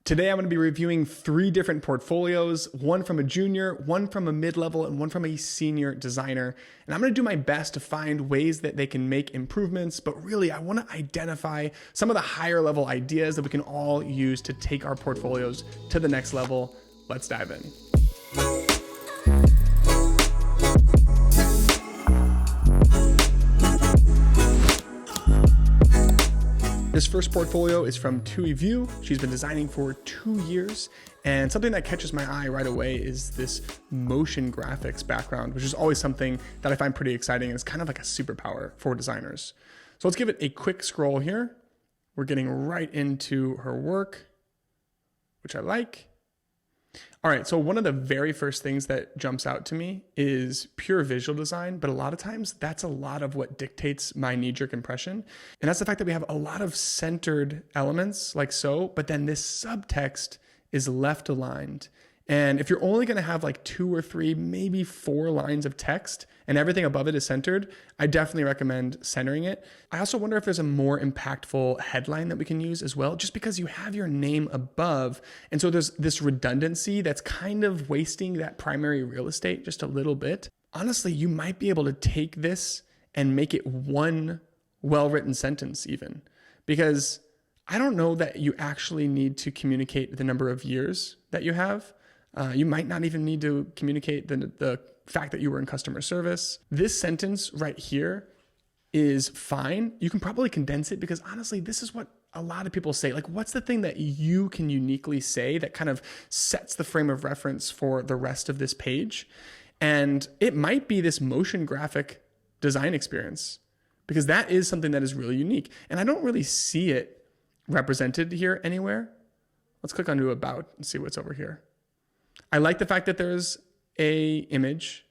Today, I'm going to be reviewing 3 different portfolios, one from a junior, one from a mid-level, and one from a senior designer. And I'm going to do my best to find ways that they can make improvements, but really I want to identify some of the higher level ideas that we can all use to take our portfolios to the next level. Let's dive in. This first portfolio is from Paige View. She's been designing for 2 years, and something that catches my eye right away is this motion graphics background, which is always something that I find pretty exciting, and it's kind of like a superpower for designers. So let's give it a quick scroll here. We're getting right into her work, which I like. All right, so one of the very first things that jumps out to me is pure visual design, but a lot of times that's a lot of what dictates my knee-jerk impression. And that's the fact that we have a lot of centered elements like so, but then this subtext is left aligned. And if you're only gonna have like 2 or 3, maybe 4 lines of text and everything above it is centered, I definitely recommend centering it. I also wonder if there's a more impactful headline that we can use as well, just because you have your name above. And so there's this redundancy that's kind of wasting that primary real estate just a little bit. Honestly, you might be able to take this and make it one well-written sentence even, because I don't know that you actually need to communicate the number of years that you have. You might not even need to communicate the fact that you were in customer service. This sentence right here is fine. You can probably condense it because honestly, this is what a lot of people say. Like, what's the thing that you can uniquely say that kind of sets the frame of reference for the rest of this page? And it might be this motion graphic design experience, because that is something that is really unique. And I don't really see it represented here anywhere. Let's click onto About and see what's over here. I like the fact that there's a image.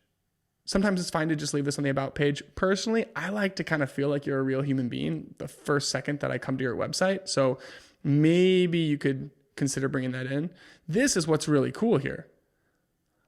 Sometimes it's fine to just leave this on the About page. Personally, I like to kind of feel like you're a real human being the first second that I come to your website. So maybe you could consider bringing that in. This is what's really cool here.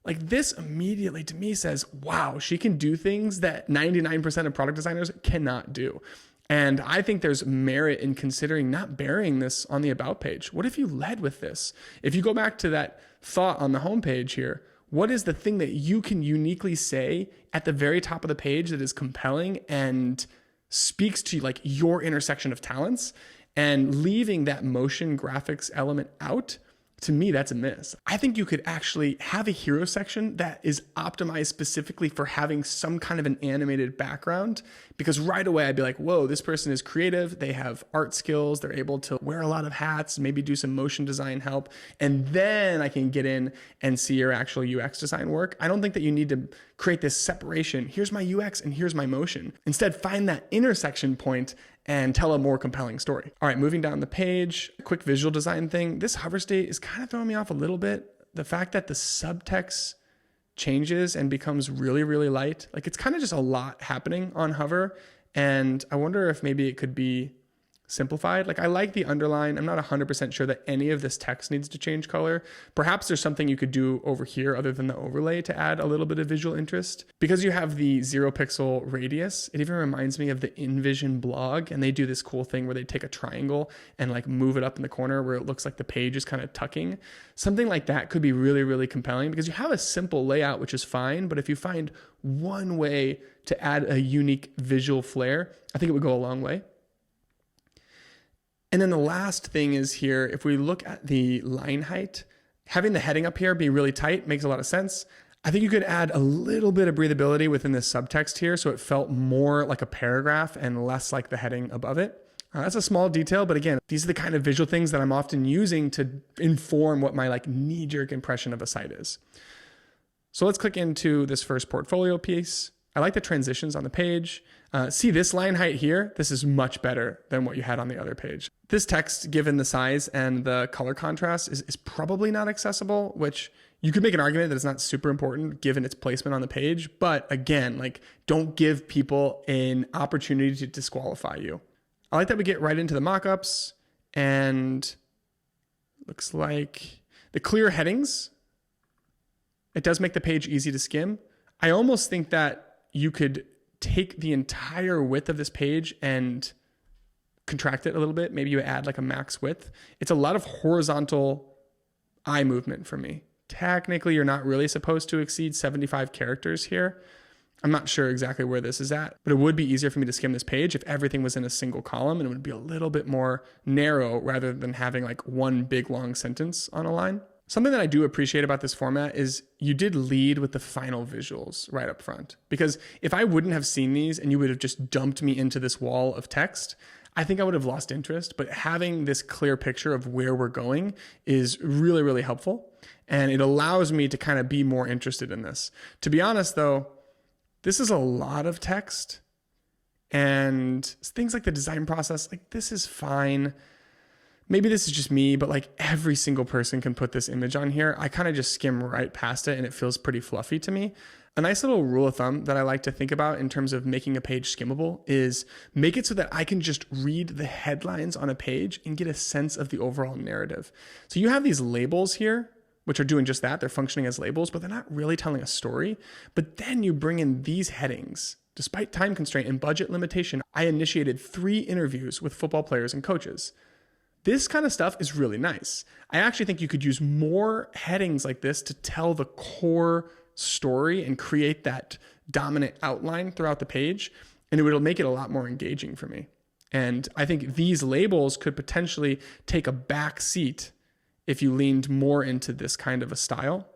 Like, this immediately to me says, wow, she can do things that 99% of product designers cannot do. And I think there's merit in considering not burying this on the About page. What if you led with this? If you go back to that thought on the homepage here, what is the thing that you can uniquely say at the very top of the page that is compelling and speaks to like your intersection of talents? And leaving that motion graphics element out, to me, that's a miss. I think you could actually have a hero section that is optimized specifically for having some kind of an animated background, because right away I'd be like, whoa, this person is creative. They have art skills. They're able to wear a lot of hats, maybe do some motion design help. And then I can get in and see your actual UX design work. I don't think that you need to create this separation. Here's my UX and here's my motion. Instead, find that intersection point and tell a more compelling story. All right, moving down the page, a quick visual design thing. This hover state is kind of throwing me off a little bit. The fact that the subtext changes and becomes really, really light. Like, it's kind of just a lot happening on hover. And I wonder if maybe it could be simplified. Like, I like the underline. I'm not 100% sure that any of this text needs to change color. Perhaps there's something you could do over here other than the overlay to add a little bit of visual interest. Because you have the 0 pixel radius, it even reminds me of the InVision blog, and they do this cool thing where they take a triangle and like move it up in the corner where it looks like the page is kind of tucking. Something like that could be really, really compelling, because you have a simple layout, which is fine, but if you find one way to add a unique visual flair, I think it would go a long way. And then the last thing is here, if we look at the line height, having the heading up here be really tight makes a lot of sense. I think you could add a little bit of breathability within this subtext here so it felt more like a paragraph and less like the heading above it. That's a small detail, but again, these are the kind of visual things that I'm often using to inform what my like knee-jerk impression of a site is. So let's click into this first portfolio piece. I like the transitions on the page. See this line height here? This is much better than what you had on the other page. This text, given the size and the color contrast, is probably not accessible, which you could make an argument that it's not super important given its placement on the page. But again, like, don't give people an opportunity to disqualify you. I like that we get right into the mockups, and looks like the clear headings. It does make the page easy to skim. I almost think that you could take the entire width of this page and contract it a little bit. Maybe you add like a max width. It's a lot of horizontal eye movement for me. Technically, you're not really supposed to exceed 75 characters here. I'm not sure exactly where this is at, but it would be easier for me to skim this page if everything was in a single column, and it would be a little bit more narrow rather than having like one big long sentence on a line. Something that I do appreciate about this format is you did lead with the final visuals right up front, because if I wouldn't have seen these and you would have just dumped me into this wall of text, I think I would have lost interest. But having this clear picture of where we're going is really, really helpful. And it allows me to kind of be more interested in this. To be honest though, this is a lot of text, and things like the design process, like this is fine. Maybe this is just me, but like every single person can put this image on here. I kind of just skim right past it and it feels pretty fluffy to me. A nice little rule of thumb that I like to think about in terms of making a page skimmable is make it so that I can just read the headlines on a page and get a sense of the overall narrative. So you have these labels here, which are doing just that. They're functioning as labels, but they're not really telling a story. But then you bring in these headings. Despite time constraint and budget limitation, I initiated 3 interviews with football players and coaches. This kind of stuff is really nice. I actually think you could use more headings like this to tell the core story and create that dominant outline throughout the page, and it will make it a lot more engaging for me. And I think these labels could potentially take a back seat if you leaned more into this kind of a style.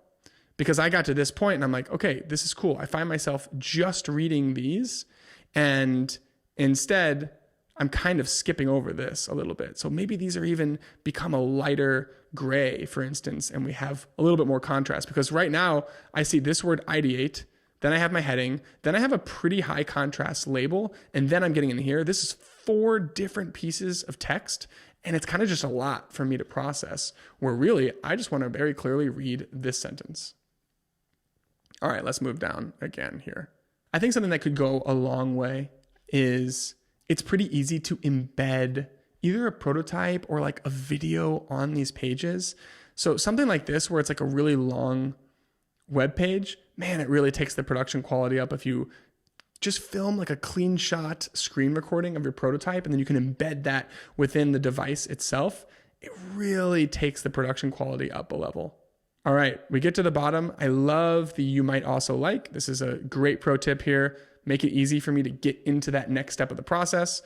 Because I got to this point and I'm like, okay, this is cool. I find myself just reading these, and instead I'm kind of skipping over this a little bit. So maybe these are even become a lighter gray, for instance, and we have a little bit more contrast, because right now I see this word ideate, then I have my heading, then I have a pretty high contrast label, and then I'm getting in here. This is 4 different pieces of text, and it's kind of just a lot for me to process, where really I just want to very clearly read this sentence. All right, let's move down again here. I think something that could go a long way is it's pretty easy to embed either a prototype or like a video on these pages. So something like this, where it's like a really long web page, man, it really takes the production quality up if you just film like a clean shot screen recording of your prototype, and then you can embed that within the device itself. It really takes the production quality up a level. All right, we get to the bottom. I love the "you might also like." This is a great pro tip here. Make it easy for me to get into that next step of the process.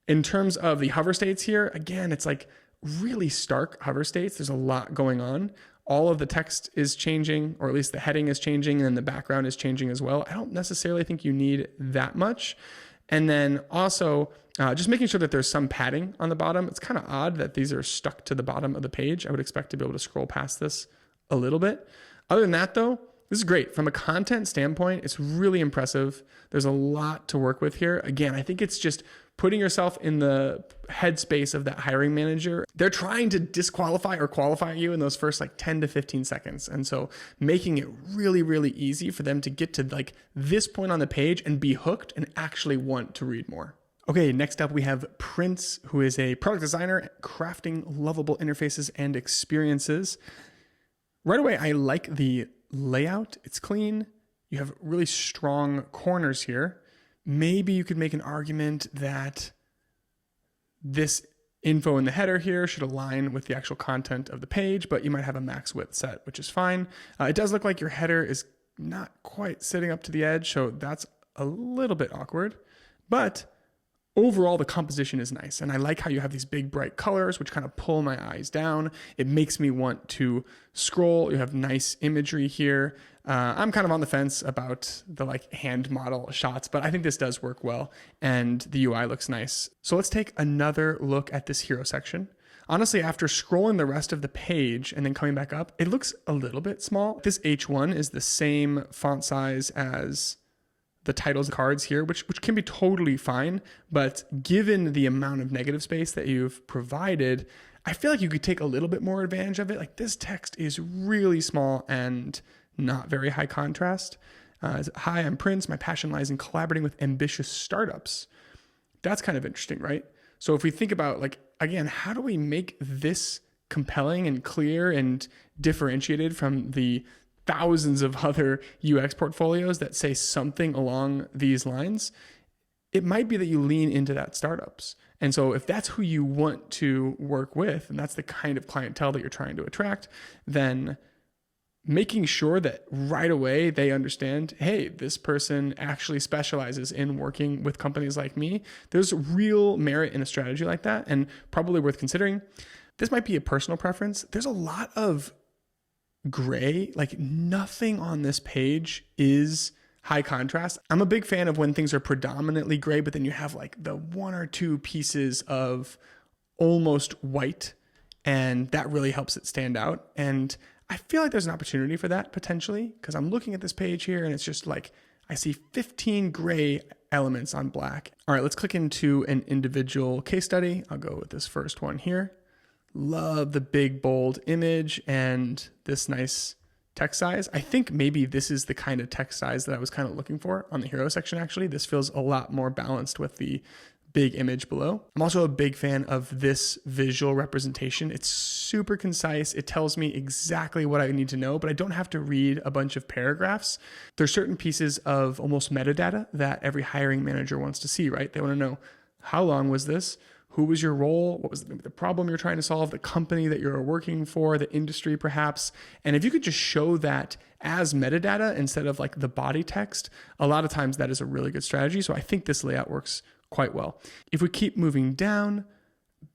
In terms of the hover states here, again, it's like really stark hover states. There's a lot going on. All of the text is changing, or at least the heading is changing, and then the background is changing as well. I don't necessarily think you need that much. And then also just making sure that there's some padding on the bottom. It's kind of odd that these are stuck to the bottom of the page. I would expect to be able to scroll past this a little bit. Other than that though, this is great. From a content standpoint, it's really impressive. There's a lot to work with here. Again, I think it's just putting yourself in the headspace of that hiring manager. They're trying to disqualify or qualify you in those first like 10 to 15 seconds. And so making it really, really easy for them to get to like this point on the page and be hooked and actually want to read more. Okay, next up we have Prince, who is a product designer crafting lovable interfaces and experiences. Right away, I like the layout. It's clean. You have really strong corners here. Maybe you could make an argument that this info in the header here should align with the actual content of the page, but you might have a max width set, which is fine. It does look like your header is not quite sitting up to the edge, so that's a little bit awkward, but overall, the composition is nice. And I like how you have these big bright colors, which kind of pull my eyes down. It makes me want to scroll. You have nice imagery here. I'm kind of on the fence about the like hand model shots, but I think this does work well and the UI looks nice. So let's take another look at this hero section. Honestly, after scrolling the rest of the page and then coming back up, it looks a little bit small. This H1 is the same font size as the titles and cards here, which can be totally fine. But given the amount of negative space that you've provided, I feel like you could take a little bit more advantage of it. Like this text is really small and not very high contrast. Hi, I'm Prince. My passion lies in collaborating with ambitious startups. That's kind of interesting, right? So if we think about like, again, how do we make this compelling and clear and differentiated from the thousands of other UX portfolios that say something along these lines? It might be that you lean into that startups And so if that's who you want to work with, and that's the kind of clientele that you're trying to attract, then making sure that right away they understand, hey, this person actually specializes in working with companies like me. There's real merit in a strategy like that, and probably worth considering. This might be a personal preference. There's a lot of gray, like nothing on this page is high contrast. I'm a big fan of when things are predominantly gray, but then you have like the one or two pieces of almost white, and that really helps it stand out. And I feel like there's an opportunity for that potentially, because I'm looking at this page here and it's just like, I see 15 gray elements on black. All right, let's click into an individual case study. I'll go with this first one here. Love the big bold image and this nice text size. I think maybe this is the kind of text size that I was kind of looking for on the hero section. Actually, this feels a lot more balanced with the big image below. I'm also a big fan of this visual representation. It's super concise. It tells me exactly what I need to know, but I don't have to read a bunch of paragraphs. There's certain pieces of almost metadata that every hiring manager wants to see, right? They want to know, how long was this? Who was your role? What was the problem you're trying to solve? The company that you're working for, the industry perhaps. And if you could just show that as metadata instead of like the body text, a lot of times that is a really good strategy. So I think this layout works quite well. If we keep moving down,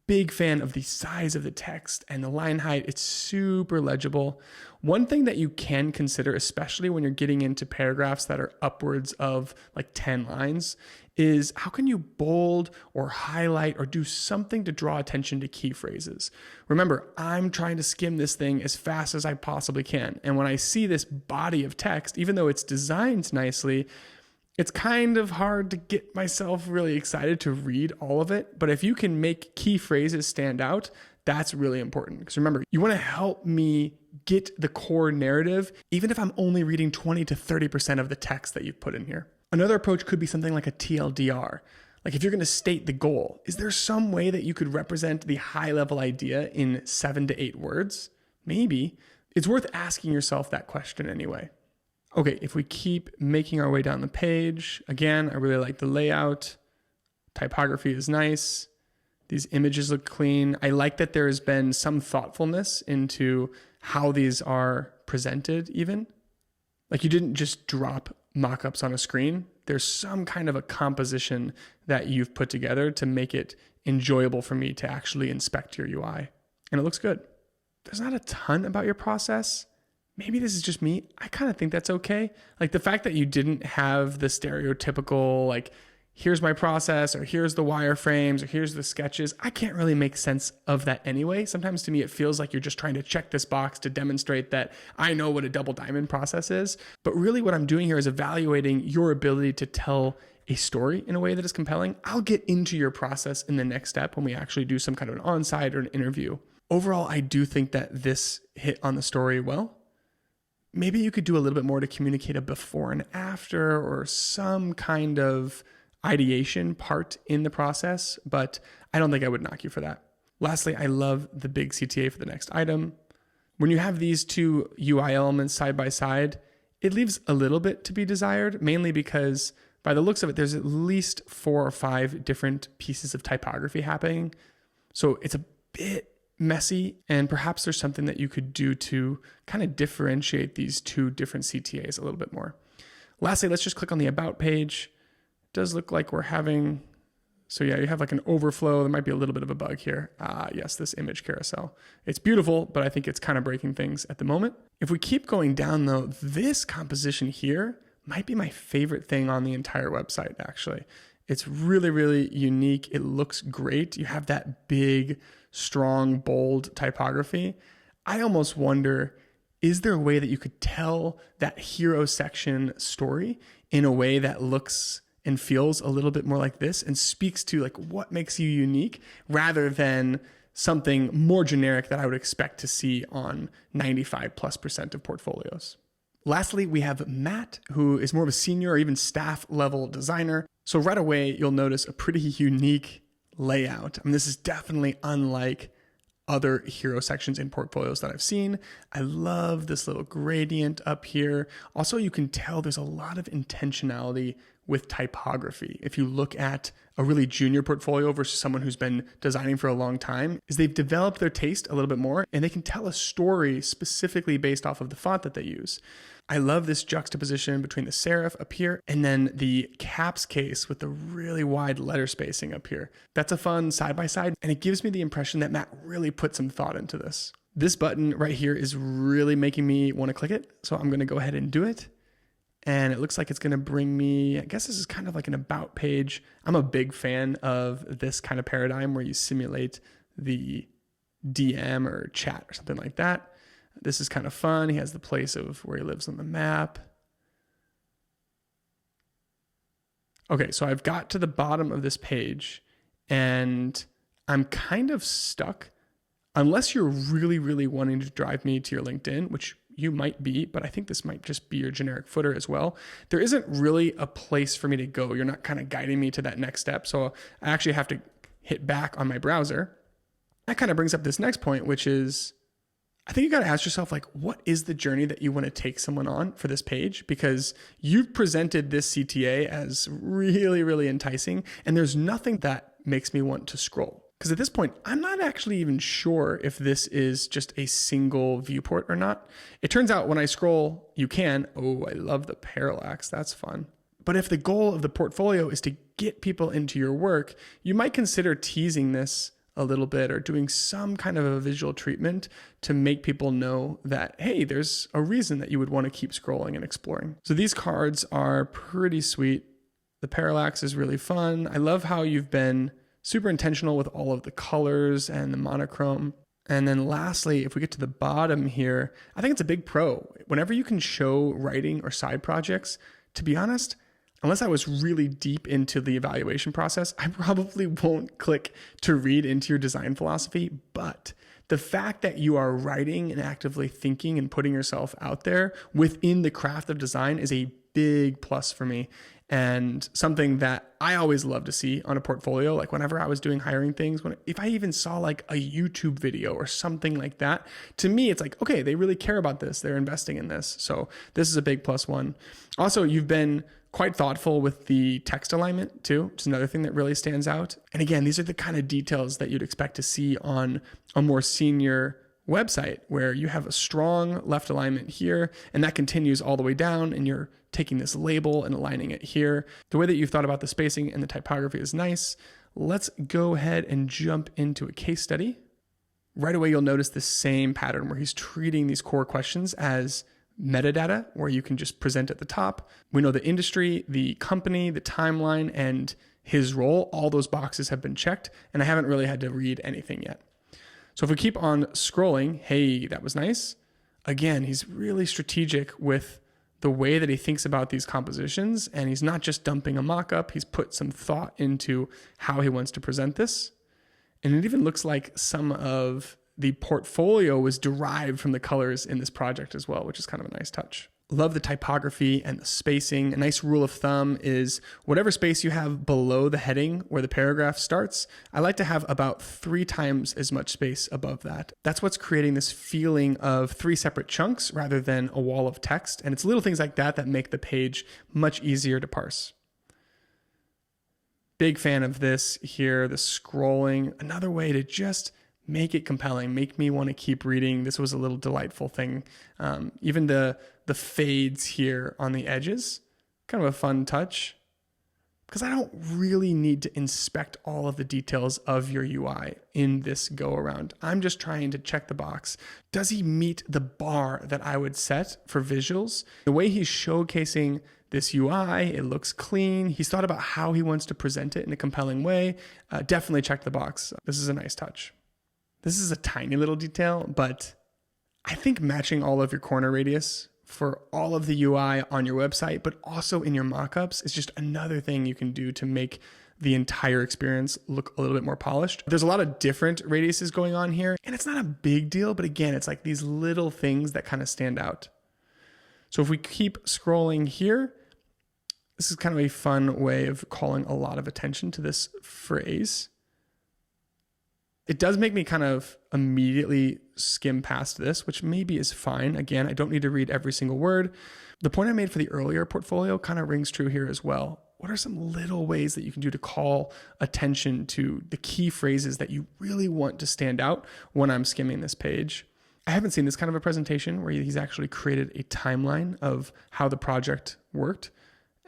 big fan of the size of the text and the line height. It's super legible. One thing that you can consider, especially when you're getting into paragraphs that are upwards of like 10 lines, is how can you bold or highlight or do something to draw attention to key phrases? Remember, I'm trying to skim this thing as fast as I possibly can. And when I see this body of text, even though it's designed nicely, it's kind of hard to get myself really excited to read all of it. But if you can make key phrases stand out, that's really important. Because remember, you want to help me get the core narrative, even if I'm only reading 20 to 30% of the text that you've put in here. Another approach could be something like a TLDR. Like if you're going to state the goal, is there some way that you could represent the high level idea in 7 to 8 words? Maybe. It's worth asking yourself that question anyway. Okay, if we keep making our way down the page, again, I really like the layout. Typography is nice. These images look clean. I like that there has been some thoughtfulness into how these are presented even. Like you didn't just drop mock-ups on a screen. There's some kind of a composition that you've put together to make it enjoyable for me to actually inspect your UI. And it looks good. There's not a ton about your process. Maybe this is just me. I kind of think that's okay. Like the fact that you didn't have the stereotypical, like, here's my process, or here's the wireframes, or here's the sketches. I can't really make sense of that anyway. Sometimes to me, it feels like you're just trying to check this box to demonstrate that I know what a double diamond process is. But really what I'm doing here is evaluating your ability to tell a story in a way that is compelling. I'll get into your process in the next step when we actually do some kind of an on-site or an interview. Overall, I do think that this hit on the story well. Maybe you could do a little bit more to communicate a before and after or some kind of ideation part in the process, but I don't think I would knock you for that. Lastly, I love the big CTA for the next item. When you have these two UI elements side by side, it leaves a little bit to be desired, mainly because by the looks of it, there's at least 4 or 5 different pieces of typography happening. So it's a bit messy, and perhaps there's something that you could do to kind of differentiate these two different CTAs a little bit more. Lastly, let's just click on the About page. It does look like we're having, so yeah, you have like an overflow. There might be a little bit of a bug here. Yes, this image carousel. It's beautiful, but I think it's kind of breaking things at the moment. If we keep going down though, this composition here might be my favorite thing on the entire website, actually. It's really, really unique. It looks great. You have that big, strong, bold typography. I almost wonder, is there a way that you could tell that hero section story in a way that looks and feels a little bit more like this and speaks to like what makes you unique rather than something more generic that I would expect to see on 95+% of portfolios? Lastly, we have Matt, who is more of a senior or even staff level designer. So right away, you'll notice a pretty unique layout. I mean, this is definitely unlike other hero sections in portfolios that I've seen. I love this little gradient up here. Also, you can tell there's a lot of intentionality with typography. If you look at a really junior portfolio versus someone who's been designing for a long time, is they've developed their taste a little bit more and they can tell a story specifically based off of the font that they use. I love this juxtaposition between the serif up here and then the caps case with the really wide letter spacing up here. That's a fun side by side, and it gives me the impression that Matt really put some thought into this. This button right here is really making me want to click it. So I'm going to go ahead and do it. And it looks like it's going to bring me, I guess this is kind of like an about page. I'm a big fan of this kind of paradigm where you simulate the DM or chat or something like that. This is kind of fun. He has the place of where he lives on the map. Okay, so I've got to the bottom of this page and I'm kind of stuck. Unless you're really, really wanting to drive me to your LinkedIn, which you might be, but I think this might just be your generic footer as well. There isn't really a place for me to go. You're not kind of guiding me to that next step. So I actually have to hit back on my browser. That kind of brings up this next point, which is, I think you got to ask yourself, like, what is the journey that you want to take someone on for this page? Because you've presented this CTA as really, really enticing, and there's nothing that makes me want to scroll. Because at this point, I'm not actually even sure if this is just a single viewport or not. It turns out when I scroll, you can. Oh, I love the parallax. That's fun. But if the goal of the portfolio is to get people into your work, you might consider teasing this a little bit or doing some kind of a visual treatment to make people know that, hey, there's a reason that you would want to keep scrolling and exploring. So these cards are pretty sweet. The parallax is really fun. I love how you've been super intentional with all of the colors and the monochrome. And then lastly, if we get to the bottom here, I think it's a big pro. Whenever you can show writing or side projects, to be honest, unless I was really deep into the evaluation process, I probably won't click to read into your design philosophy. But the fact that you are writing and actively thinking and putting yourself out there within the craft of design is a big plus for me. And something that I always love to see on a portfolio, like whenever I was doing hiring things, if I even saw like a YouTube video or something like that, to me, it's like, okay, they really care about this. They're investing in this. So this is a big plus one. Also, you've been quite thoughtful with the text alignment too, which is another thing that really stands out. And again, these are the kind of details that you'd expect to see on a more senior website where you have a strong left alignment here and that continues all the way down and you're taking this label and aligning it here. The way that you've thought about the spacing and the typography is nice. Let's go ahead and jump into a case study. Right away, you'll notice the same pattern where he's treating these core questions as metadata, where you can just present at the top. We know the industry, the company, the timeline, and his role. All those boxes have been checked, and I haven't really had to read anything yet. So if we keep on scrolling, hey, that was nice. Again, he's really strategic with the way that he thinks about these compositions, and he's not just dumping a mock-up. He's put some thought into how he wants to present this. And it even looks like some of the portfolio was derived from the colors in this project as well, which is kind of a nice touch. Love the typography and the spacing. A nice rule of thumb is whatever space you have below the heading where the paragraph starts, I like to have about 3 times as much space above that. That's what's creating this feeling of 3 separate chunks rather than a wall of text. And it's little things like that that make the page much easier to parse. Big fan of this here, the scrolling. Another way to just make it compelling, make me want to keep reading. This was a little delightful thing. Even the fades here on the edges, kind of a fun touch, because I don't really need to inspect all of the details of your UI in this go around. I'm just trying to check the box. Does he meet the bar that I would set for visuals? The way he's showcasing this UI, it looks clean. He's thought about how he wants to present it in a compelling way. Definitely check the box. This is a nice touch. This is a tiny little detail, but I think matching all of your corner radius for all of the UI on your website, but also in your mockups, is just another thing you can do to make the entire experience look a little bit more polished. There's a lot of different radiuses going on here, and it's not a big deal, but again, it's like these little things that kind of stand out. So if we keep scrolling here, this is kind of a fun way of calling a lot of attention to this phrase. It does make me kind of immediately skim past this, which maybe is fine. Again, I don't need to read every single word. The point I made for the earlier portfolio kind of rings true here as well. what are some little ways that you can do to call attention to the key phrases that you really want to stand out when I'm skimming this page. I haven't seen this kind of a presentation where he's actually created a timeline of how the project worked,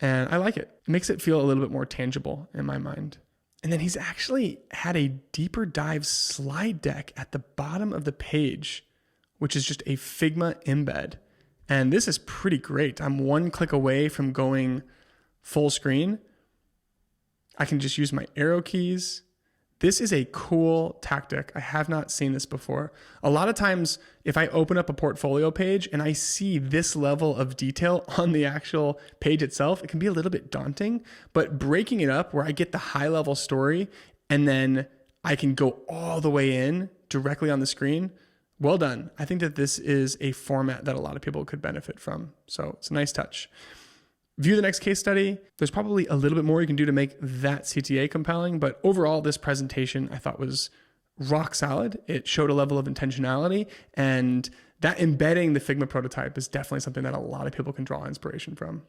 and I like it. It makes it feel a little bit more tangible in my mind. And then he's actually had a deeper dive slide deck at the bottom of the page, which is just a Figma embed. And this is pretty great. I'm one click away from going full screen. I can just use my arrow keys. This is a cool tactic. I have not seen this before. A lot of times, if I open up a portfolio page and I see this level of detail on the actual page itself, it can be a little bit daunting, but breaking it up where I get the high level story and then I can go all the way in directly on the screen, well done. I think that this is a format that a lot of people could benefit from. So it's a nice touch. View the next case study. There's probably a little bit more you can do to make that CTA compelling, but overall, this presentation I thought was rock solid. It showed a level of intentionality, and that embedding the Figma prototype is definitely something that a lot of people can draw inspiration from.